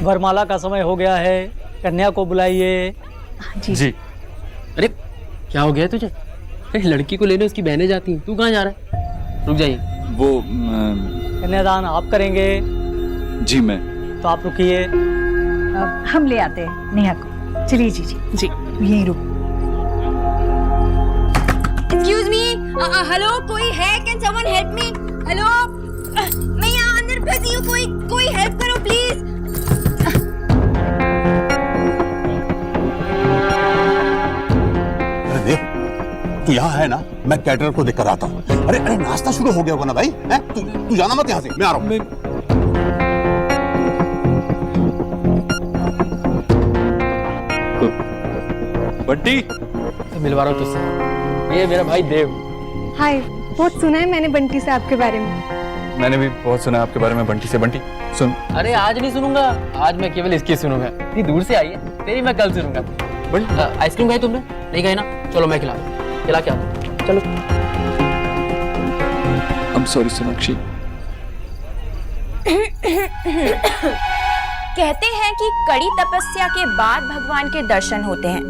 वरमाला का समय हो गया है, कन्या को बुलाइए। जी जी। अरे क्या हो गया तुझे? अरे लड़की को लेने उसकी बहनें जाती हैं, तू कहाँ जा रहा है? रुक जाइए। वो कन्यादान आप करेंगे? जी मैं। तो आप रुकिए। हम ले आते हैं नेहा को। चलिए जी जी जी यहीं रुक। एक्सक्यूज मी, हेलो कोई है? Can someone help me? Hello, मैं यहाँ अंदर फंसी हूँ, कोई हेल्प करो प्लीज। अरे देव, तू यहाँ है ना? मैं कैटरर को देखकर आता हूँ। अरे अरे नाश्ता शुरू हो गया होगा ना भाई? तू जाना मत यहाँ से, मैं आ रहा हूँ। बंटी, मिलवा रहा हूँ तुझसे। ये मेरा भाई देव। हाय, बहुत सुना है मैंने बंटी से आपके बारे में। मैंने भी बहुत सुना आपके बारे में बंटी से। बंटी सुन। अरे आज नहीं सुनूंगा, आज मैं केवल इसकी सुनूंगा। इतनी दूर से आई है, तेरी मैं कल सुनूंगा। बंटी आइसक्रीम खाई तुमने? नहीं खाई ना? चलो मैं खिला के आता हूँ। चलो। I am sorry Sonakshi. कहते हैं कि कड़ी तपस्या के बाद भगवान के दर्शन होते हैं।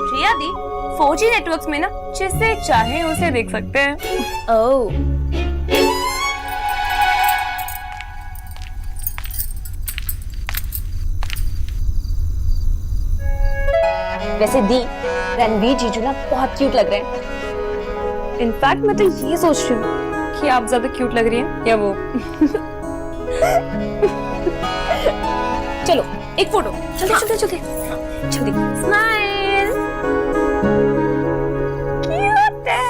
प्रिया दी, 4G नेटवर्क्स में ना जिसे चाहे उसे देख सकते हैं। ओह, वैसे दी, रणवीर जीजू ना बहुत क्यूट लग रहे हैं। इनफैक्ट मैं तो ये सोच रही हूँ कि आप ज्यादा क्यूट लग रही हैं या वो। चलो एक फोटो। जल्दी स्माइल। क्यूट है।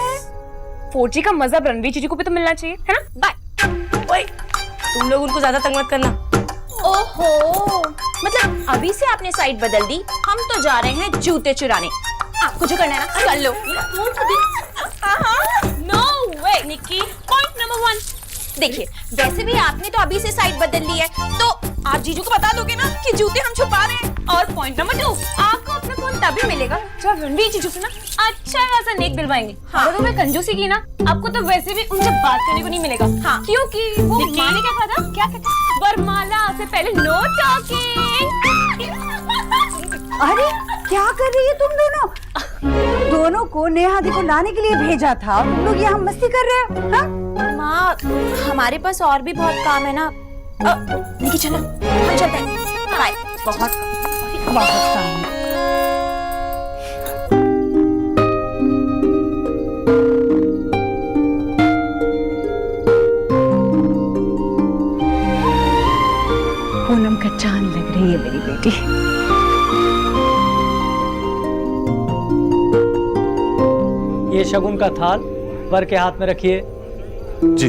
4G का मजा रणवीर जीजू को भी तो मिलना चाहिए, है ना? बाय। ओए, तुम लोग उनको ज्यादा तंग मत करना। ओहो, मतलब अभी से आपने साइड बदल दी? हम तो जा रहे हैं जूते चुराने। आपको जो करना है ना कर लो। नो वे निक्की। पॉइंट नंबर 1, देखिए वैसे भी आपने तो अभी से साइड बदल ली है, तो आप जीजू को बता दोगे ना कि जूते हम छुपा रहे हैं। और पॉइंट नंबर 2, आपको अपना फोन तभी मिलेगा जब रणवीर जीजू से ना अच्छा खासा नेक दिलवाएंगे। हाँ। अगर मैं कंजूसी की ना, आपको तो वैसे भी उनसे बात करने को नहीं मिलेगा। हाँ। क्योंकि वो माने क्या कहा था? क्या कहता? वरमाला से पहले नो टॉकिंग। अरे क्या कर रही है तुम दोनों? दोनों को नेहा दी को लाने के लिए भेजा था, तुम लोग यहाँ मस्ती कर रहे हो? हाँ? माँ, हमारे पास और भी बहुत काम है ना। निकी चलो, हम चलते हैं। बाय। बहुत काम है। पूनम का चांद लग रही है मेरी बेटी। ये शगुन का थाल वर के हाथ में रखिए। जी।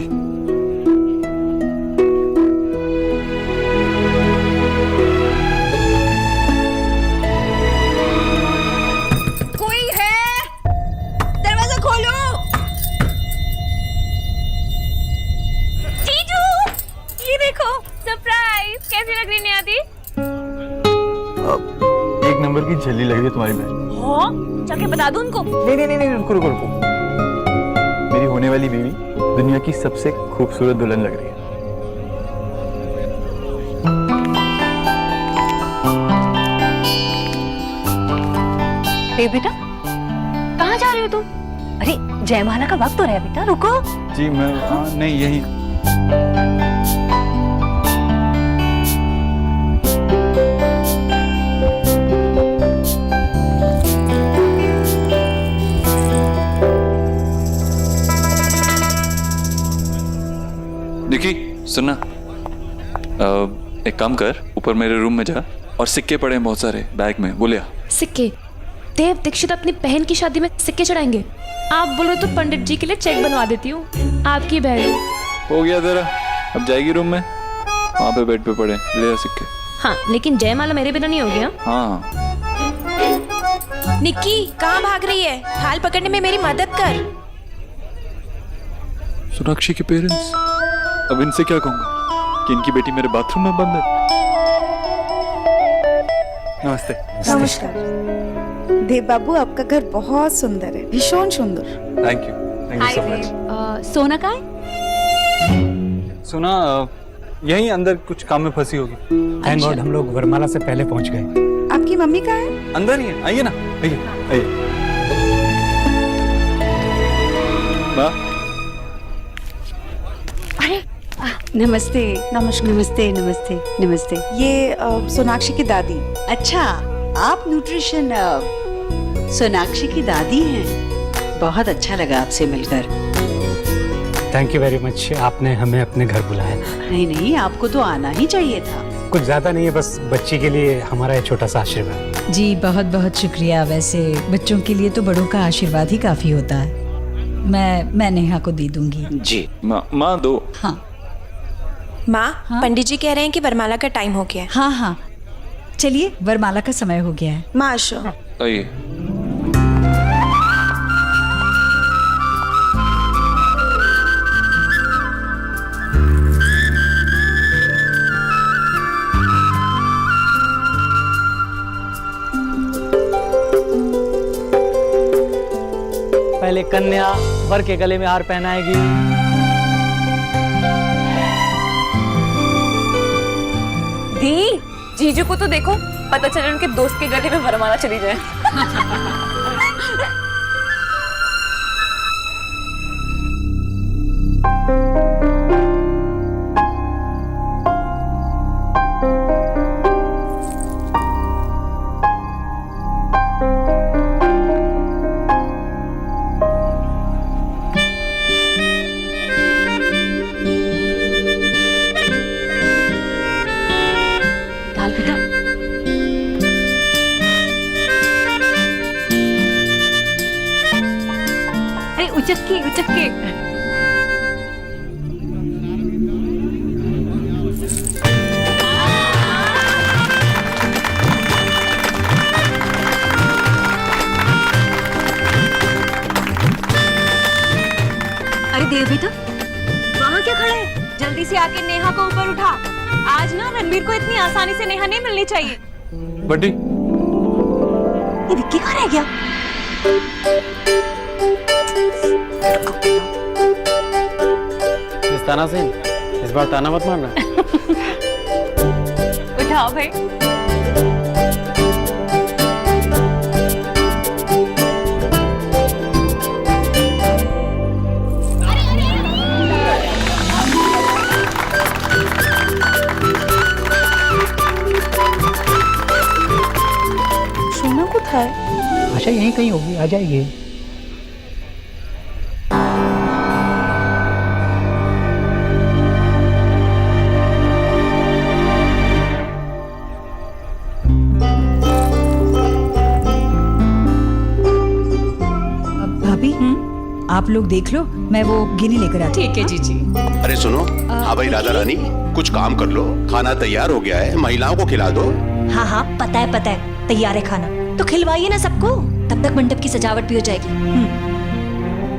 कोई है? दरवाजा खोलो। जीजू, ये देखो सरप्राइज। कैसी लग रही नेहा दी? एक नंबर की झल्ली लग रही है तुम्हारी बहन। हाँ, जाके बता दो उनको। नहीं, रुको। मेरी होने वाली बीवी दुनिया की सबसे खूबसूरत दुल्हन लग रही है। बेटा कहाँ जा रहे हो तुम? अरे जयमाला का वक्त हो रहा है बेटा, रुको। जी मैं नहीं यही। निकी सुनना, एक काम कर, ऊपर मेरे रूम में जा और सिक्के पड़े हैं बहुत सारे बैग में, वो ले आ। सिक्के? देव दीक्षित अपनी बहन की शादी में सिक्के चढ़ाएंगे? आप बोलो तो पंडित जी के लिए चेक बनवा देती हूँ। आपकी बहन। हो गया तेरा, अब जाएगी रूम में, वहाँ पे बेड पे पड़े, ले आ सिक्के। हाँ लेकिन जयमाला मेरे बिना नहीं हो गया। हाँ। निक्की कहाँ भाग रही है? थाल पकड़ने में मेरी मदद कर। सोनाक्षी के पेरेंट्स, अब इनसे क्या कहूँगा कि इनकी बेटी मेरे बाथरूम में बंद है। नमस्ते। नमस्कार। देव बाबू, आपका घर बहुत सुंदर है, भीषण सुंदर। Thank you so much. सोना का है? सोना यहीं अंदर कुछ काम में फंसी होगी। थैंक गॉड हम लोग वरमाला से पहले पहुंच गए। आपकी मम्मी कहाँ है? अंदर ही है, आइए ना, आइए आइए। माँ, नमस्ते नमस्ते नमस्ते नमस्ते। ये सोनाक्षी की दादी। अच्छा, आप न्यूट्रिशन सोनाक्षी की दादी हैं। बहुत अच्छा लगा आपसे मिलकर। थैंक यू वेरी मच, आपने हमें अपने घर बुलाया। नहीं नहीं, आपको तो आना ही चाहिए था। कुछ ज्यादा नहीं है, बस बच्ची के लिए हमारा ये छोटा सा आशीर्वाद। जी बहुत बहुत शुक्रिया। वैसे बच्चों के लिए तो बड़ों का आशीर्वाद ही काफी होता है। मैं नेहा को दे दूंगी। जी माँ दो। हाँ माँ, पंडित जी कह रहे हैं कि वरमाला का टाइम हो गया है। हाँ हाँ, चलिए वरमाला का समय हो गया है। माशो। आइए। पहले कन्या वर के गले में हार पहनाएगी। दी, जीजू को तो देखो, पता चले उनके दोस्त के गले में वरमाला चली जाए। दाल बेटा, अरे उचक के। अरे देव बेटा, वहाँ क्या खड़ा है? जल्दी से आके नेहा को ऊपर उठा। आज ना रणवीर को इतनी आसानी से नेहा नहीं मिलनी चाहिए। बड्डी, ये विक्की कहाँ रह गया? इस ताना से इस बार ताना मत मारना। उठाओ भाई। सोना कोথায়? आशा यहीं कहीं होगी, आ जाएगी। भाभी आप लोग देख लो, मैं वो गिनी लेकर आती हूँ। ठीक है जीजी। अरे सुनो, हाँ भाई राधा रानी, कुछ काम कर लो, खाना तैयार हो गया है, महिलाओं को खिला दो। हाँ हाँ पता है, तैयार है खाना, तो खिलवाइए ना सबको, तब तक मंडप की सजावट भी हो जाएगी।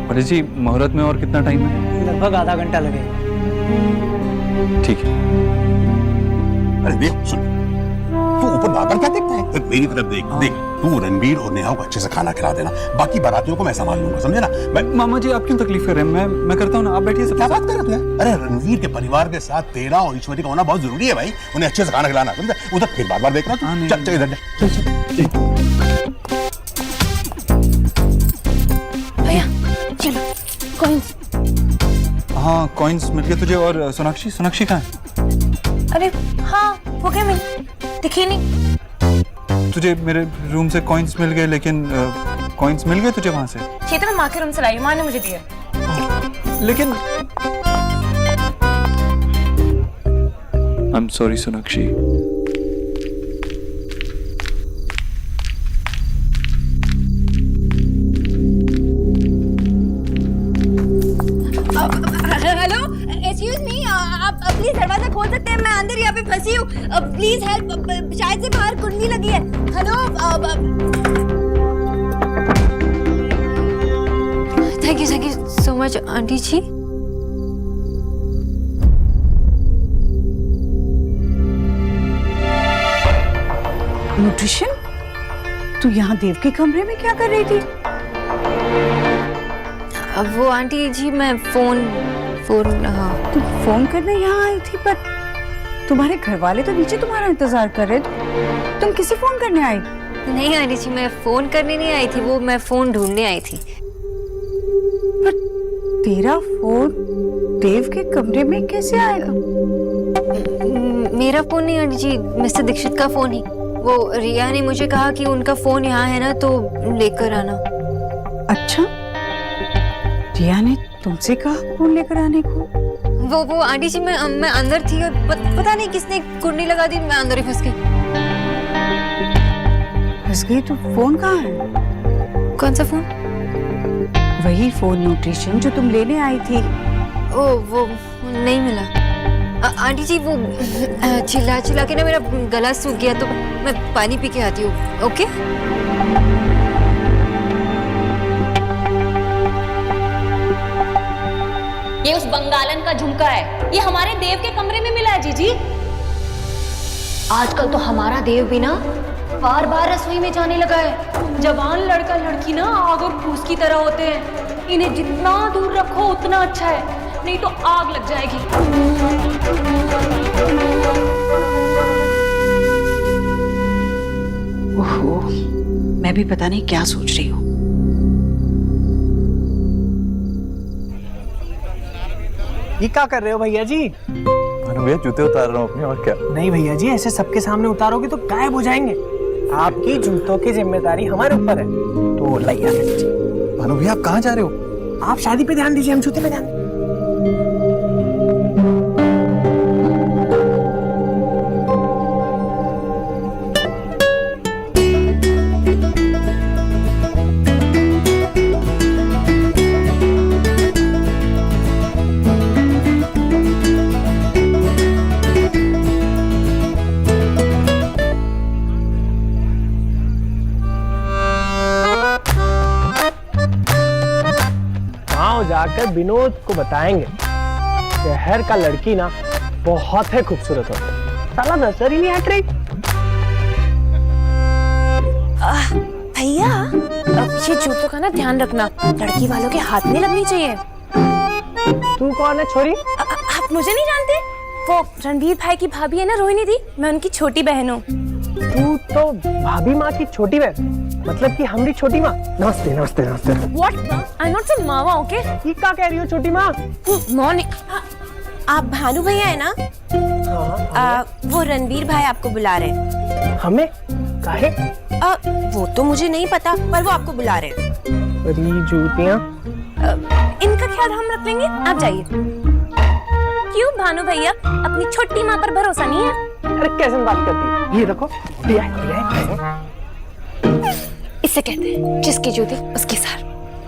पंडित जी मुहूर्त में और कितना टाइम है? लगभग आधा घंटा लगेगा। ठीक है। अरे देख सुन, तू ऊपर बाहर क्या देखता है? मेरी तरफ देख। देख, तू रणवीर और नेहा को अच्छे से खाना खिला देना, बाकी बारातियों को मैं संभाल लूंगा, समझे ना? मैं मामा जी आप क्यों तकलीफ कर रहे हैं? मैं करता हूँ ना, आप बैठिए। क्या बात कर रहे हो? अरे रणवीर के परिवार के साथ तेरा और ईश्वरी का होना बहुत जरूरी है भाई, उन्हें अच्छे से खाना खिलाना, समझे? उधर फिर बार देखना तू। चल चल इधर भैया चलो, कॉइन्स। हाँ कॉइन्स मिल गए तुझे। और सोनाक्षी कहाँ है? अरे हाँ, वो क्या मिल दिखी नहीं। तुझे मेरे रूम से कॉइन्स मिल गए, लेकिन कॉइन्स मिल गए तुझे वहां से? ये तो मैं माँ के रूम से लाई, माँ ने मुझे दिया। लेकिन I am sorry Sonakshi. Hello, excuse me, आप प्लीज दरवाजा खोल सकते हैं? मैं अंदर यहाँ पे फंसी हूँ, प्लीज हेल्प। शायद से बाहर कुंडली लगी है। Hello. Thank you so much aunty ji. Nutrition, तू यहाँ देव के कमरे में क्या कर रही थी? वो आंटी जी मैं फोन तू फोन करने यहाँ आई थी, पर तुम्हारे घर वाले तो नीचे तुम्हारा इंतजार कर रहे थे, तुम किसे फोन करने आई? नहीं आनी जी, मैं फोन करने नहीं आई थी, वो मैं फोन ढूंढने आई थी। पर तेरा फोन देव के कमरे में कैसे आएगा? मेरा फोन नहीं आनी जी, मिस्टर दीक्षित का फोन ही। वो रिया ने मुझे कहा कि उनका फोन यहाँ है ना, तो लेकर आना। अच्छा, रिया ने तुमसे कहा फोन लेकर आने को? वो आंटी जी, मैं अंदर थी और पता नहीं किसने कुंडी लगा दी, मैं अंदर ही फंस गई। फंस गई तो फोन कहाँ है? कौन सा फोन? वही फोन न्यूट्रिशन जो तुम लेने आई थी। ओ, वो नहीं मिला। आंटी जी, वो चिल्ला चिल्ला के ना मेरा गला सूख गया, तो मैं पानी पी के आती हूँ। ओके? ये उस बंगालन का झुमका है, ये हमारे देव के कमरे में मिला है जीजी। आजकल तो हमारा देव भी ना बार बार रसोई में जाने लगा है। जवान लड़का लड़की ना आग और फूस की तरह होते हैं, इन्हें जितना दूर रखो उतना अच्छा है, नहीं तो आग लग जाएगी। ओहो, मैं भी पता नहीं क्या सोच रही हूँ। ये क्या कर रहे हो भैया जी? भानु भैया जूते उतार रहा हूँ अपने, और क्या। नहीं भैया जी, ऐसे सबके सामने उतारोगे तो गायब हो जाएंगे। आपकी जूतों की जिम्मेदारी हमारे ऊपर है, तो लाइए आगे लीजिए। भानु भैया आप कहाँ जा रहे हो? आप शादी पे ध्यान दीजिए, हम जूते पे ध्यान। जाकर विनोद को बताएंगे शहर का लड़की ना बहुत है खूबसूरत होती है, साला नजर ही नहीं हट रही। भैया, ये जूतों का ना ध्यान रखना, लड़की वालों के हाथ में लगनी चाहिए। तू कौन है छोरी? आप मुझे नहीं जानते? वो रणवीर भाई की भाभी है ना, रोहिणी दी, मैं उनकी छोटी बहन हूँ। तू तो भाभी माँ की छोटी बहन, मतलब कि हमारी छोटी माँ। नमस्ते नमस्ते नमस्ते। What? I'm not some मावा, okay? ये क्या कह रही हो छोटी माँ? मॉर्निंग। आप भानु भैया है ना? वो रणवीर भाई आपको बुला रहे हैं। हमें? काहे? वो तो मुझे नहीं पता, पर वो आपको बुला रहे हैं। बड़ी जूतियाँ। इनका ख्याल हम रख लेंगे, आप जाइए। क्यों भानु भैया, अपनी छोटी माँ पर भरोसा नहीं है? अरे कैसे बात करती है? ये देखो, दिया है। इसे कहते हैं जिसकी जूती उसके सार।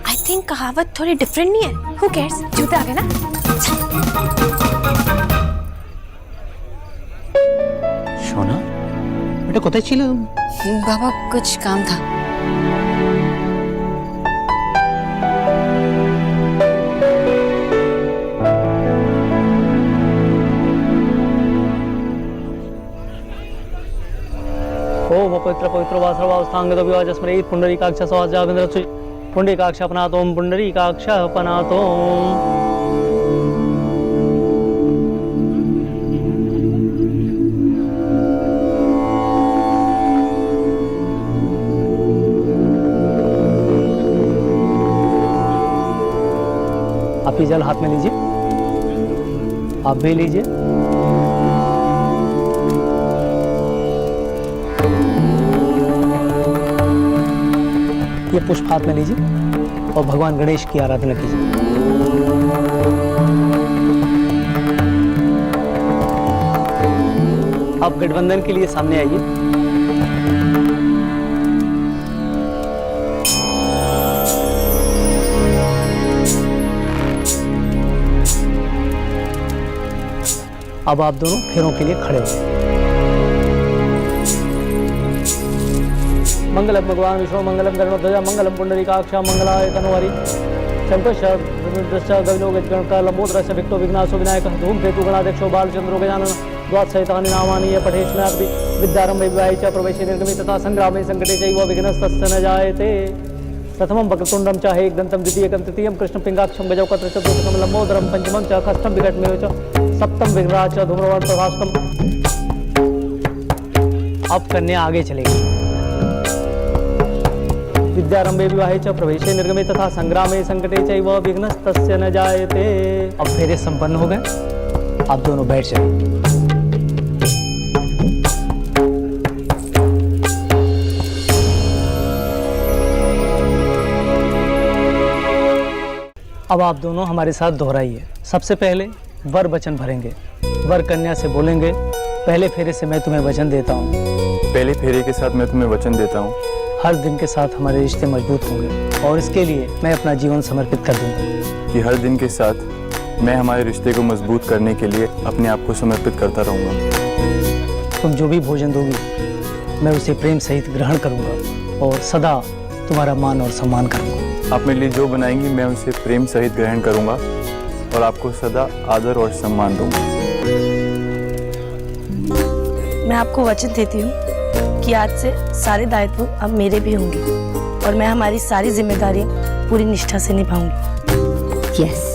आई थिंक कहावत थोड़ी डिफरेंट नहीं है। Who cares? जूते आ गए ना? शोना बेटा कोথায় ছিল? बाबा कुछ काम था। ओम पवित्र पवित्र वासरवास्थांग विवाजस्मरेत पुंडरीकाक्ष सवाजागंधर पुंडरीकाक्ष अपनातोम पुंडरीकाक्ष अपनातोम। आप ये जल हाथ में लीजिए, आप भी लीजिए। ये पुष्प हाथ में लीजिए और भगवान गणेश की आराधना कीजिए। आप गठबंधन के लिए सामने आइए। अब आप दोनों फेरों के लिए खड़े हो। मंगलम भगवान विष्णु मंगलम गरुड़ध्वजा मंगलम पुंडरीकाक्ष मंगलाय तनोहरि शंकर गविलोक लंबोदरस्य विक्टो विघ्नासो विनायकः धूमकेतु गणाध्यक्षो बालचंद्रो गजानन द्वादशैतानि नामानि पठेष्णापि विद्यारंभे विवाहे च प्रवेशे निर्गमे तथा संग्रामे संकटे चैव विघ्नस्तस्य न जायते। प्रथमं वक्रतुंडं च एकदन्तं द्वितीयकं तृतीयं कृष्णपिंगाक्षं गजौकत्र चतुर्थं लंबोदरं पंचमं च षष्ठं विकटमेव च सप्तम विघ्नाच धूम्रवर्ण तथाष्टम। अब कन्या आगे चलेगी। विद्यारंभे विवाहे च प्रवेशे निर्गमे तथा संग्रामे संकटे चैव विघ्नस्तस्य न जायते। अब फेरे संपन्न हो गए, आप दोनों बैठ जाइए। अब आप दोनों हमारे साथ दोहराइए। सबसे पहले वर वचन भरेंगे। वर कन्या से बोलेंगे, पहले फेरे से मैं तुम्हें वचन देता हूँ। पहले फेरे के साथ मैं तुम्हें वचन देता हूँ, हर दिन के साथ हमारे रिश्ते मजबूत होंगे और इसके लिए मैं अपना जीवन समर्पित कर दूंगा। कि हर दिन के साथ मैं हमारे रिश्ते को मजबूत करने के लिए अपने आप को समर्पित करता रहूँगा। तुम जो भी भोजन दोगी मैं उसे प्रेम सहित ग्रहण करूंगा और सदा तुम्हारा मान और सम्मान करूंगा। आप मेरे लिए जो बनाएंगी मैं उसे प्रेम सहित ग्रहण करूँगा और आपको सदा आदर और सम्मान दूंगा। मैं आपको वचन देती हूँ कि आज से सारे दायित्व अब मेरे भी होंगे और मैं हमारी सारी जिम्मेदारियाँ पूरी निष्ठा से निभाऊंगी। यस,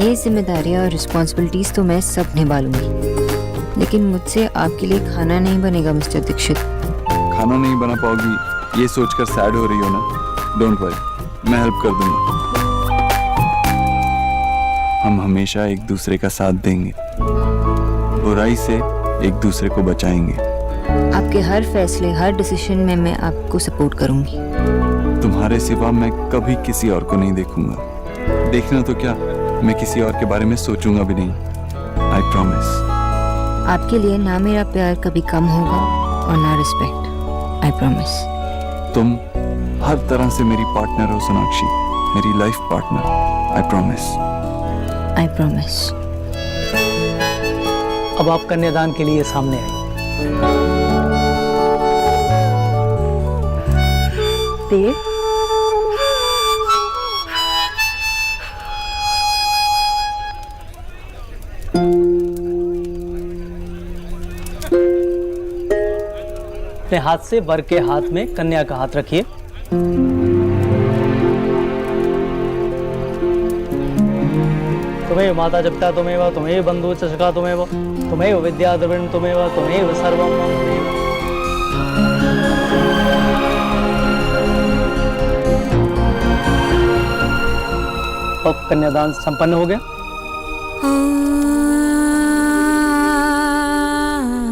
ये जिम्मेदारियाँ और रिस्पॉन्सिबिलिटीज तो मैं सब निभा लूंगी, लेकिन मुझसे आपके लिए खाना नहीं बनेगा मिस्टर दीक्षित। खाना नहीं बना पाओगी ये सोचकर सैड हो रही हो ना? डोंट वरी, मैं हेल्प कर दूंगा। हम हमेशा एक दूसरे का साथ देंगे, बुराई से एक दूसरे को बचाएंगे। आपके हर फैसले, हर डिसीजन में मैं आपको सपोर्ट करूंगी। तुम्हारे सिवा मैं कभी किसी और को नहीं देखूंगा। देखना तो क्या, मैं किसी और के बारे में सोचूंगा भी नहीं। I promise. आपके लिए ना मेरा प्यार कभी कम होगा और ना रिस्पेक्ट। I promise. तुम हर तरह से मेरी पार्टनर हो सोनाक्षी, मेरी life partner. I promise. I promise. अब आप कन्यादान के लिए सामने आइए। देव, अपने हाथ से वर के हाथ में कन्या का हाथ रखिए। तुम्हें माता जपिता तुमेव, तुम्हें बंधु च सखा तुमेव, तुम्हें विद्या द्रविण तुमेव, तुम्हें सर्वम मम तुमेव। अब कन्यादान संपन्न हो गया।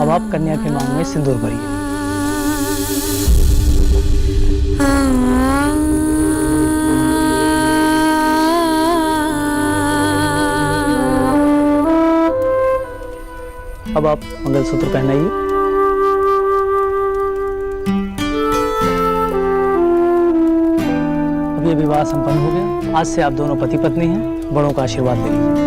अब आप कन्या के मांग में सिंदूर भरिए। अब आप मंगलसूत्र पहनाइए। अब ये विवाह संपन्न हो गया। आज से आप दोनों पति पत्नी हैं। बड़ों का आशीर्वाद ले लीजिए।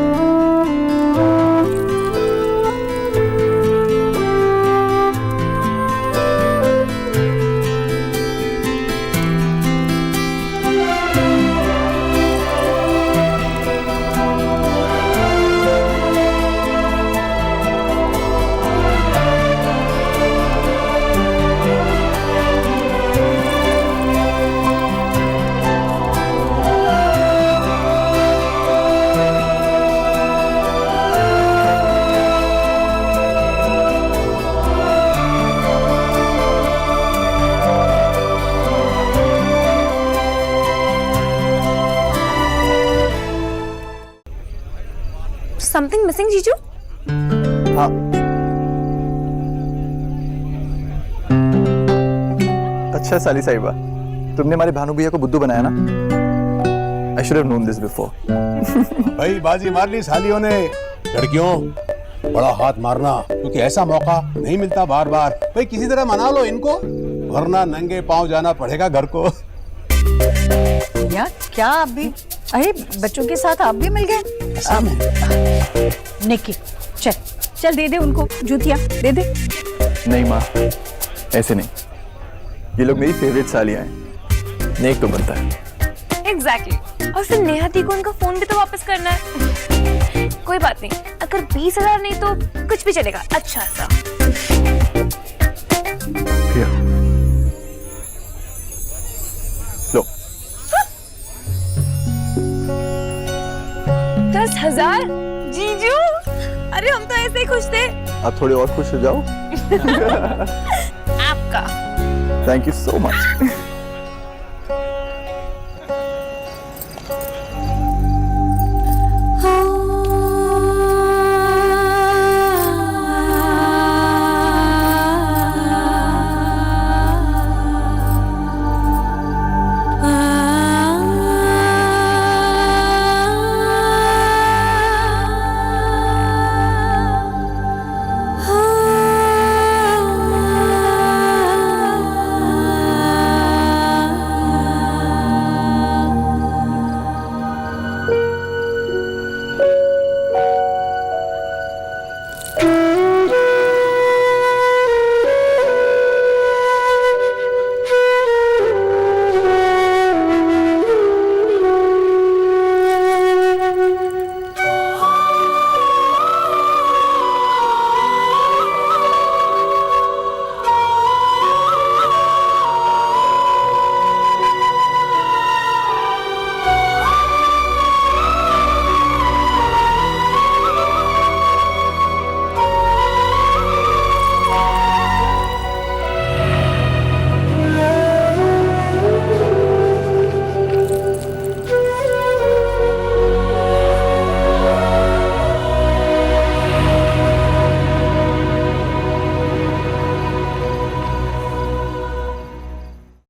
समथिंग मिसिंग जीजू? हाँ, अच्छा साली साहिबा, तुमने हमारे भानु भैया को बुद्धू बनाया ना? I should have known this before. भाई बाजी मार ली सालियों ने। लड़कियों, बड़ा हाथ मारना, क्योंकि ऐसा मौका नहीं मिलता बार बार। भाई किसी तरह मना लो इनको, वरना नंगे पांव जाना पड़ेगा घर को। यार क्या आप भी, अरे बच्चों के साथ आप भी मिल गए? निक्की चल चल दे दे उनको जूतियां, दे दे। नहीं माँ, ऐसे नहीं। ये लोग मेरी फेवरेट सालियां हैं। नेक तो बनता है। एग्जैक्टली। और फिर नेहा दी को उनका फोन भी तो वापस करना है। कोई बात नहीं, अगर 20,000 नहीं तो कुछ भी चलेगा। अच्छा सा लो। 10,000 जीजू। अरे हम तो ऐसे ही खुश थे। अब थोड़े और खुश हो जाओ। आपका थैंक यू सो मच।